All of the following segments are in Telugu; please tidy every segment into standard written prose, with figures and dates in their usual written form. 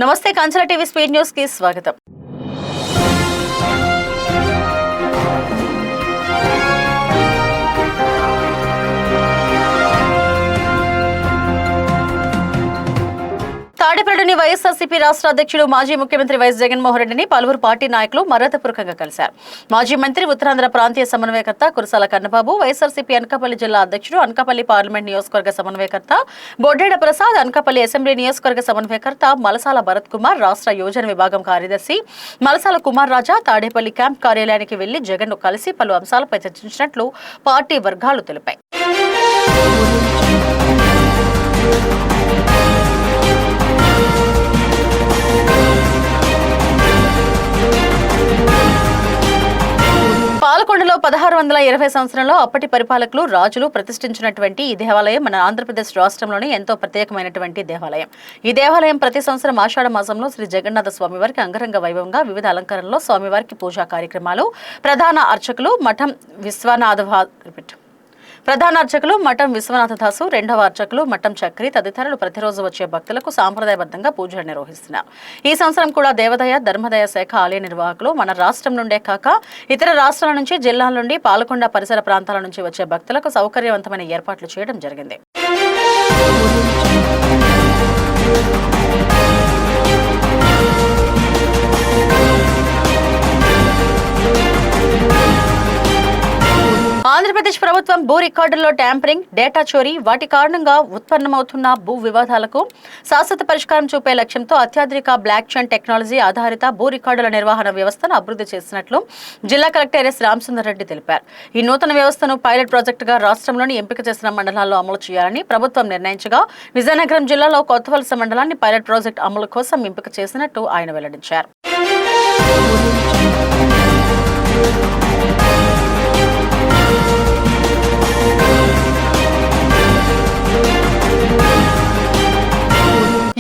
నమస్తే కంచల టీవీ స్పీడ్ న్యూస్ కి స్వాగతం. తాడేపల్లిలోని వైఎస్ఆర్సీపీ రాష్ట్ర అధ్యక్షుడు మాజీ ముఖ్యమంత్రి వైఎస్ జగన్మోహన్ రెడ్డిని పలువురు పార్టీ నాయకులు మర్యాదపూర్వకంగా కలిశారు. మాజీ మంత్రి ఉత్తరాంధ్ర ప్రాంతీయ సమన్వయకర్త కురసాల కన్నబాబు, వైఎస్ఆర్సీపీ అనకాపల్లి జిల్లా అధ్యక్షుడు, అనకాపల్లి పార్లమెంట్ నియోజకవర్గ సమన్వయకర్త బొడ్డేడ ప్రసాద్, అనకాపల్లి అసెంబ్లీ నియోజకవర్గ సమన్వయకర్త మలసాల భరత్ కుమార్, రాష్ట్ర యోజన విభాగం కార్యదర్శి మలసాల కుమార్ రాజా తాడేపల్లి క్యాంప్ కార్యాలయానికి వెళ్లి జగన్ ను కలిసి పలు అంశాలపై చర్చించినట్లు పార్టీ వర్గాలు తెలిపాయి. పాలకొండలో 1620 సంవత్సరంలో అప్పటి పరిపాలకులు రాజులు ప్రతిష్ఠించినటువంటి ఈ దేవాలయం మన ఆంధ్రప్రదేశ్ రాష్ట్రంలోని ఎంతో ప్రత్యేకమైనటువంటి దేవాలయం. ఈ దేవాలయం ప్రతి సంవత్సరం ఆషాఢ మాసంలో శ్రీ జగన్నాథ స్వామివారికి అంగరంగ వైభవంగా వివిధ అలంకరణలో స్వామివారికి పూజా కార్యక్రమాలు, ప్రధాన అర్చకులు మఠం విశ్వనాథదాసు, రెండవ అర్చకులు మఠం చక్రి తదితరులు ప్రతిరోజు వచ్చే భక్తులకు సాంప్రదాయబద్ధంగా పూజలు నిర్వహిస్తున్నారు. ఈ సంవత్సరం కూడా దేవాదాయ ధర్మదాయ శాఖ ఆలయ నిర్వాహకులు మన రాష్ట్రం నుండే కాక ఇతర రాష్ట్రాల నుంచి, జిల్లాల నుండి, పాలకొండ పరిసర ప్రాంతాల నుంచి వచ్చే భక్తులకు సౌకర్యవంతమైన ఏర్పాట్లు చేయడం జరిగింది. ఆంధ్రప్రదేశ్ ప్రభుత్వం భూ రికార్డుల్లో ట్యాంపరింగ్, డేటా చోరీ, వాటి కారణంగా ఉత్పన్నమవుతున్న భూ వివాదాలకు శాశ్వత పరిష్కారం చూపే లక్ష్యంతో అత్యాధునిక బ్లాక్ చైన్ టెక్నాలజీ ఆధారిత భూ రికార్డుల నిర్వహణ వ్యవస్థను అభివృద్ధి చేసినట్లు జిల్లా కలెక్టర్ ఎస్ రామసుందర్ రెడ్డి తెలిపారు. ఈ నూతన వ్యవస్థను పైలట్ ప్రాజెక్టుగా రాష్ట్రంలోని ఎంపిక చేసిన మండలాల్లో అమలు చేయాలని ప్రభుత్వం నిర్ణయించగా విజయనగరం జిల్లాలో కొత్తవలస మండలాన్ని పైలట్ ప్రాజెక్టు అమలు కోసం ఎంపిక చేసినట్టు ఆయన వెల్లడించారు.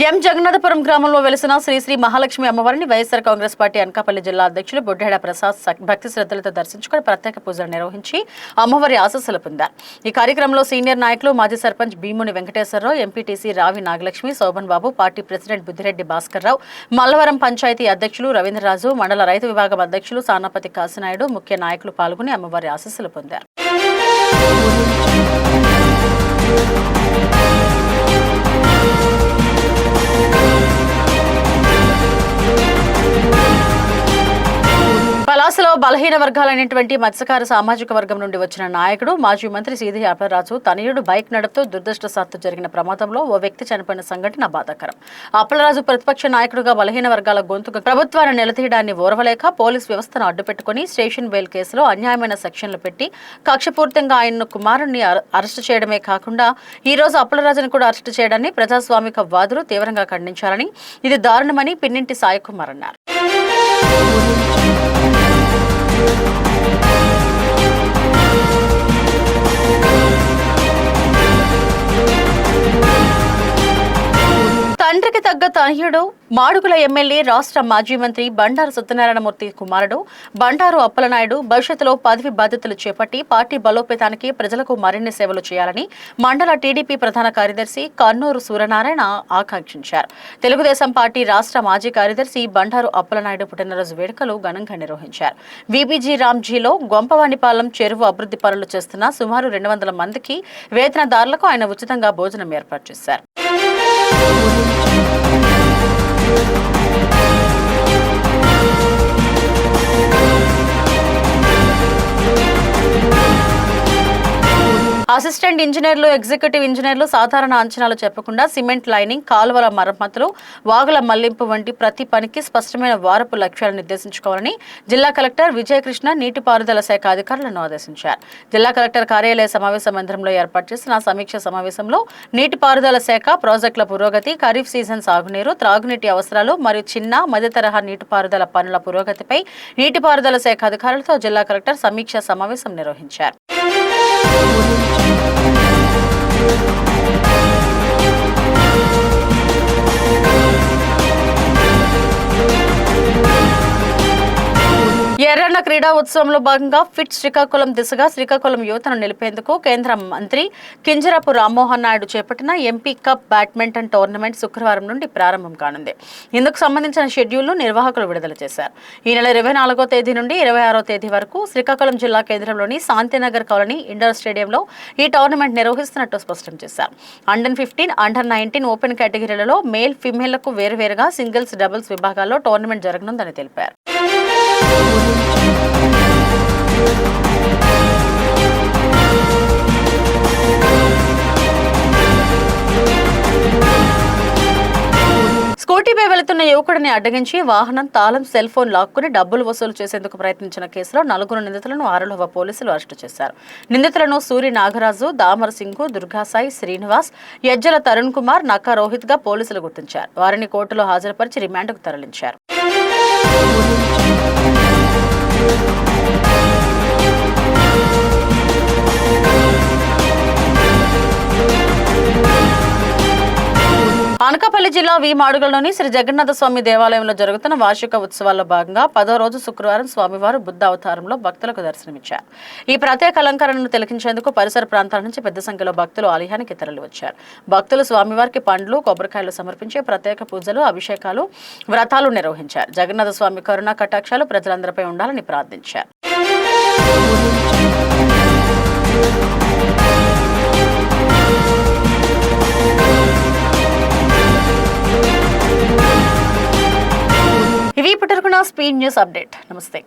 ఎం జగన్నాథపురం గ్రామంలో వెలిసిన శ్రీ శ్రీ మహాలక్ష్మి అమ్మవారిని వైఎస్ఆర్ కాంగ్రెస్ పార్టీ అనకాపల్లి జిల్లా అధ్యక్షులు బొడ్డేడ ప్రసాద్ భక్తి శ్రద్ధలతో దర్శించుకుని ప్రత్యేక పూజలు నిర్వహించి అమ్మవారి ఆశీస్సులు పొందారు. ఈ కార్యక్రమంలో సీనియర్ నాయకులు మాజీ సర్పంచ్ భీముని వెంకటేశ్వరరావు, ఎంపీటీసీ రావి నాగలక్ష్మి, శోభన్ బాబు, పార్టీ ప్రెసిడెంట్ బుద్దిరెడ్డి భాస్కర్ రావు, మల్లవరం పంచాయతీ అధ్యక్షులు రవీంద్రరాజు, మండల రైతు విభాగం అధ్యక్షులు సానాపతి కాశీనాయుడు, ముఖ్య నాయకులు పాల్గొని అమ్మవారి ఆశీస్సులు పొందారు. పలాసలో బలహీన వర్గాలైనటువంటి మత్స్యకార సామాజిక వర్గం నుండి వచ్చిన నాయకుడు మాజీ మంత్రి సీది అప్పలరాజు తనయుడు బైక్ నడుపుతూ దురదృష్టవశాత్తు జరిగిన ప్రమాదంలో ఓ వ్యక్తి చనిపోయిన సంఘటన బాధాకరం. అప్పలరాజు ప్రతిపక్ష నాయకుడుగా బలహీన వర్గాల గొంతుకు ప్రభుత్వాన్ని నిలదీయడాన్ని ఓర్వలేక పోలీస్ వ్యవస్థను అడ్డుపెట్టుకుని స్టేషన్ బెయిల్ కేసులో అన్యాయమైన సెక్షన్లు పెట్టి కక్షపూర్తంగా ఆయన్ను కుమారుణ్ణి అరెస్టు చేయడమే కాకుండా ఈ రోజు అప్పలరాజును కూడా అరెస్టు చేయడాన్ని ప్రజాస్వామిక వాదులు తీవ్రంగా ఖండించాలని, ఇది దారుణమని పిన్నింటి సాయికుమార్ అన్నారు. తండ్రికి తగ్గ తనయుడు మాడుగుల ఎమ్మెల్యే రాష్ట్ర మాజీ మంత్రి బండారు సత్యనారాయణమూర్తి కుమారుడు బండారు అప్పలనాయుడు భవిష్యత్తులో పదవి బాధ్యతలు చేపట్టి పార్టీ బలోపేతానికి ప్రజలకు మరిన్ని సేవలు చేయాలని మండల టీడీపీ ప్రధాన కార్యదర్శి కన్నూరు సూర్యనారాయణ ఆకాంక్షించారు. తెలుగుదేశం పార్టీ రాష్ట్ర మాజీ కార్యదర్శి బండారు అప్పలనాయుడు పుట్టినరోజు వేడుకలు ఘనంగా నిర్వహించారు. విబిజీ రామ్జీలో గొంపవాణిపాలెం చెరువు అభివృద్ధి పనులు చేస్తున్న సుమారు 200 మందికి వేతనదారులకు ఆయన ఉచితంగా భోజనం ఏర్పాటు చేశారు. అసిస్టెంట్ ఇంజనీర్లు, ఎగ్జిక్యూటివ్ ఇంజనీర్లు సాధారణ అంచనాలు చెప్పకుండా సిమెంట్ లైనింగ్, కాలువల మరమ్మతులు, వాగుల మళ్లింపు వంటి ప్రతి పనికి స్పష్టమైన వారపు లక్ష్యాలను నిర్దేశించుకోవాలని జిల్లా కలెక్టర్ విజయకృష్ణ నీటిపారుదల శాఖ అధికారులను ఆదేశించారు. జిల్లా కలెక్టర్ కార్యాలయ సమావేశ మందిరంలో ఏర్పాటు చేసిన సమీక్ష సమావేశంలో నీటిపారుదల శాఖ ప్రాజెక్టుల పురోగతి, ఖరీఫ్ సీజన్ సాగునీరు, త్రాగునీటి అవసరాలు మరియు చిన్న మధ్య తరహా నీటిపారుదల పనుల పురోగతిపై నీటిపారుదల శాఖ అధికారులతో జిల్లా కలెక్టర్ సమీక్ష సమావేశం నిర్వహించారు. ఎర్రన్న క్రీడా ఉత్సవంలో భాగంగా ఫిట్ శ్రీకాకుళం దిశగా శ్రీకాకుళం యువతను నిలిపేందుకు కేంద్ర మంత్రి కింజరాపు రామ్మోహన్ నాయుడు చేపట్టిన ఎంపీ కప్ బ్యాడ్మింటన్ టోర్నమెంట్ శుక్రవారం నుండి ప్రారంభం కానుంది. ఇందుకు సంబంధించిన షెడ్యూల్ను నిర్వాహకులు విడుదల చేశారు. ఈ నెల 24వ తేదీ నుండి 26వ తేదీ వరకు శ్రీకాకుళం జిల్లా కేంద్రంలోని శాంతినగర్ కాలనీ ఇండోర్ స్టేడియంలో ఈ టోర్నమెంట్ నిర్వహిస్తున్నట్టు స్పష్టం చేశారు. అండర్-15, అండర్-19 ఓపెన్ కేటగిరీలలో మేల్, ఫిమేళ్లకు వేరువేరుగా సింగిల్స్, డబుల్స్ విభాగాల్లో టోర్నమెంట్ జరగనుందని తెలిపారు. స్కూటీపై వెళుతున్న యువకుడిని అడ్డగించి వాహనం తాళం, సెల్ ఫోన్ లాక్కుని డబ్బులు వసూలు చేసేందుకు ప్రయత్నించిన కేసులో 4 నిందితులను ఆరులవ పోలీసులు అరెస్టు చేశారు. నిందితులను సూరి నాగరాజు, దామర్ సింగ్, దుర్గాసాయి, శ్రీనివాస్, యజ్జల తరుణ్ కుమార్, నక్కా రోహిత్ గా పోలీసులు గుర్తించారు. వారిని కోర్టులో హాజరుపరిచి రిమాండ్కు తరలించారు. అనకాపల్లి జిల్లా వి మాడుగులలోని శ్రీ జగన్నాథ స్వామి దేవాలయంలో జరుగుతున్న వార్షిక ఉత్సవాల్లో భాగంగా 10వ రోజు శుక్రవారం స్వామివారు బుద్ధ అవతారంలో భక్తులకు దర్శనమిచ్చారు. ఈ ప్రత్యేక అలంకరణను తిలకించేందుకు పరిసర ప్రాంతాల నుంచి పెద్ద సంఖ్యలో భక్తులు ఆలయానికి తరలివచ్చారు. భక్తులు స్వామివారికి పండ్లు, కొబ్బరికాయలు సమర్పించి ప్రత్యేక పూజలు, అభిషేకాలు, వ్రతాలు నిర్వహించారు. జగన్నాథ స్వామి కరుణా కటాక్షాలు ప్రజలందరిపై ఉండాలని ప్రార్థించారు. ఇవి ఇప్పటివరకు నా స్పీడ్ న్యూస్ అప్డేట్. నమస్తే.